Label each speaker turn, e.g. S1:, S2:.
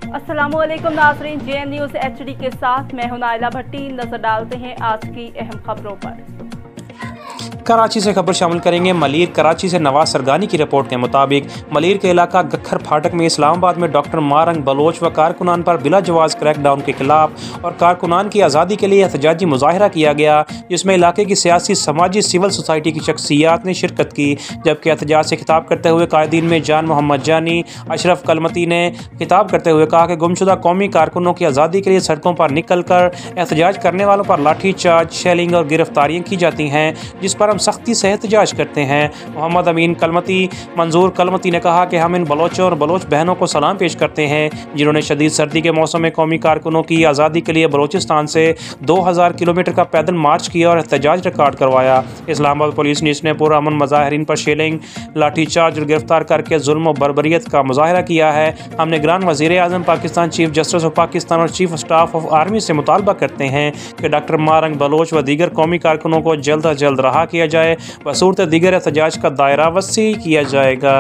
S1: अस्सलामुअलैकुम नाज़रीन, JN news HD के साथ मैं हूं नाइला भट्टी। नजर डालते हैं आज की अहम खबरों पर।
S2: कराची से खबर शामिल करेंगे। मलीर कराची से नवाज सरगानी की रिपोर्ट के मुताबिक मलीर के इलाका गखर फाटक में इस्लामाबाद में डॉक्टर मारंग बलोच व कारकुनान पर बिला जवाज़ क्रैकडाउन के खिलाफ और कारकुनान की आज़ादी के लिए एहतजाजी मुजाहरा किया गया, जिसमें इलाके की सियासी, समाजी, सिविल सोसाइटी की शख्सियात ने शिरकत की। जबकि एहतजाज से खिताब करते हुए कायदीन में जान मोहम्मद जानी, अशरफ कलमती ने खिताब करते हुए कहा कि गुमशुदा कौमी कारकुनों की आज़ादी के लिए सड़कों पर निकल कर एहतजाज करने वालों पर लाठी चार्ज, शेलिंग और गिरफ्तारियाँ की जाती हैं, जिस पर हम सख्ती से एहतजाज करते हैं। मोहम्मद अमीन कलमती मंजूर कलमती ने कहा कि हम इन बलोचों और बलोच बहनों को सलाम पेश करते हैं जिन्होंने शदीद सर्दी के मौसम में कौमी कारकुनों की आज़ादी के लिए बलोचिस्तान से 2000 किलोमीटर का पैदल मार्च किया और एहतजाज रिकॉर्ड करवाया। इस्लामाबाद पुलिस ने इसने पुरअमन मुजाहिरीन पर शेलिंग, लाठी चार्ज और गिरफ्तार करके जुल्म और बर्बरियत का मुजाहरा किया है। हम निगरान वज़ीर आज़म Pakistan, chief justice of Pakistan और चीफ स्टाफ ऑफ आर्मी से मुतालबा करते हैं कि डॉक्टर मारंग बलोच व दीगर कौमी कारकुनों को जल्द अज जल्द रहा किया जाए व सूरत दीगर एहतजाज का दायरा वसी किया जाएगा।